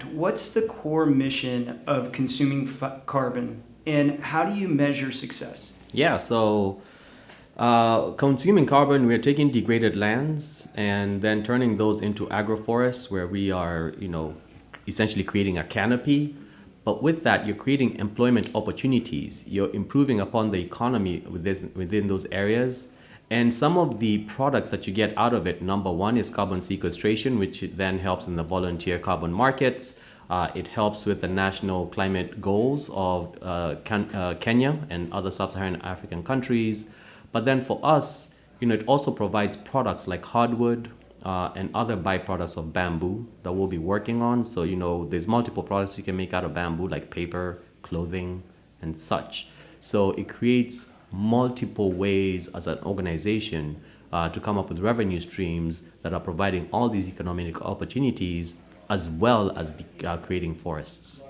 What's the core mission of consuming carbon, and how do you measure success? Yeah, so consuming carbon, we're taking degraded lands and then turning those into agroforests where we are, essentially creating a canopy. But with that, you're creating employment opportunities. You're improving upon the economy within those areas. And some of the products that you get out of it, number one is carbon sequestration, which then helps in the volunteer carbon markets. It helps with the national climate goals of Kenya and other sub-Saharan African countries. But then for us, it also provides products like hardwood and other byproducts of bamboo that we'll be working on. So, there's multiple products you can make out of bamboo, like paper, clothing, and such. So it creates multiple ways as an organization to come up with revenue streams that are providing all these economic opportunities as well as creating forests.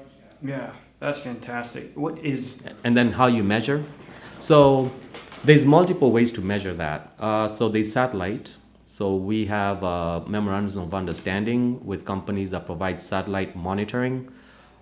Yeah, that's fantastic. What is And then how you measure. So there's multiple ways to measure that. So there's satellite. So we have memorandums of understanding with companies that provide satellite monitoring,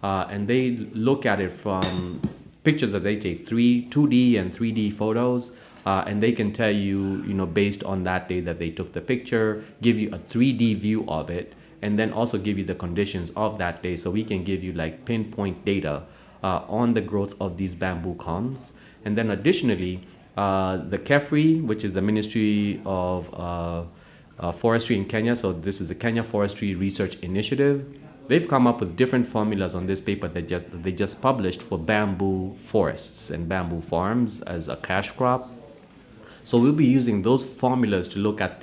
and they look at it from pictures that they take, 2D and 3D photos, and they can tell you, based on that day that they took the picture, give you a 3D view of it, and then also give you the conditions of that day. So we can give you like pinpoint data on the growth of these bamboo columns. And then additionally, the KEFRI, which is the Ministry of Forestry in Kenya, so this is the Kenya Forestry Research Initiative. They've come up with different formulas on this paper that they just published for bamboo forests and bamboo farms as a cash crop. So we'll be using those formulas to look at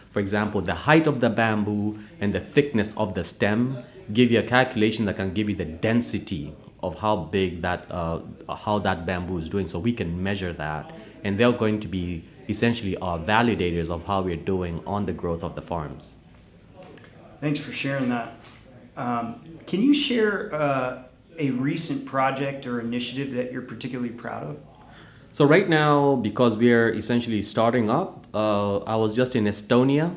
for example, the height of the bamboo and the thickness of the stem, give you a calculation that can give you the density of how big how that bamboo is doing. So we can measure that, and they're going to be essentially our validators of how we're doing on the growth of the farms. Thanks for sharing that. Can you share a recent project or initiative that you're particularly proud of? So right now, because we're essentially starting up, I was just in Estonia,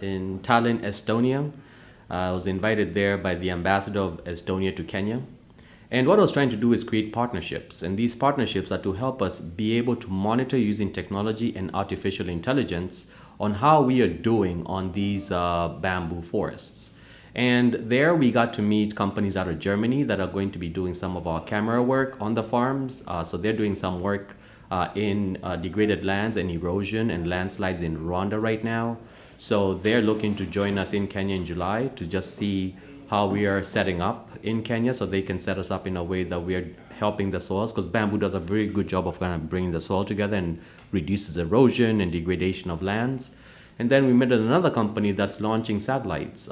in Tallinn, Estonia. I was invited there by the ambassador of Estonia to Kenya. And what I was trying to do is create partnerships. And these partnerships are to help us be able to monitor using technology and artificial intelligence on how we are doing on these bamboo forests. And there we got to meet companies out of Germany that are going to be doing some of our camera work on the farms. So they're doing some work in degraded lands and erosion and landslides in Rwanda right now. So they're looking to join us in Kenya in July to just see how we are setting up in Kenya, so they can set us up in a way that we are helping the soils, because bamboo does a very good job of kind of bringing the soil together and reduces erosion and degradation of lands. And then we met another company that's launching satellites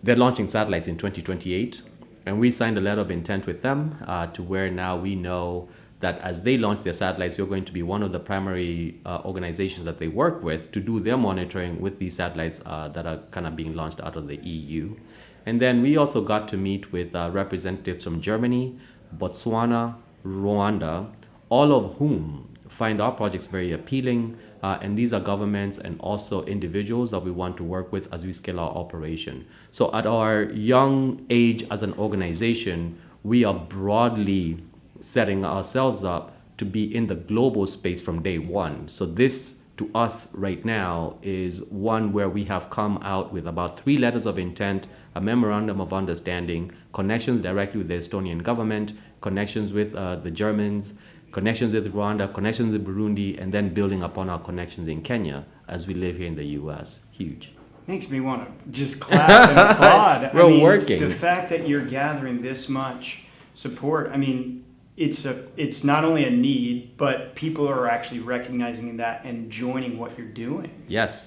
they're launching satellites in 2028. And we signed a letter of intent with them to where now we know that as they launch their satellites, we're going to be one of the primary organizations that they work with to do their monitoring with these satellites that are kind of being launched out of the EU. And then we also got to meet with representatives from Germany, Botswana, Rwanda, all of whom find our projects very appealing, and these are governments and also individuals that we want to work with as we scale our operation. So at our young age as an organization, we are broadly setting ourselves up to be in the global space from day one. So this, to us right now, is one where we have come out with about 3 letters of intent, a memorandum of understanding, connections directly with the Estonian government, connections with the Germans, connections with Rwanda, connections with Burundi, and then building upon our connections in Kenya as we live here in the US. Huge. Makes me want to just clap and applaud. We're working. The fact that you're gathering this much support, it's not only a need, but people are actually recognizing that and joining what you're doing. Yes.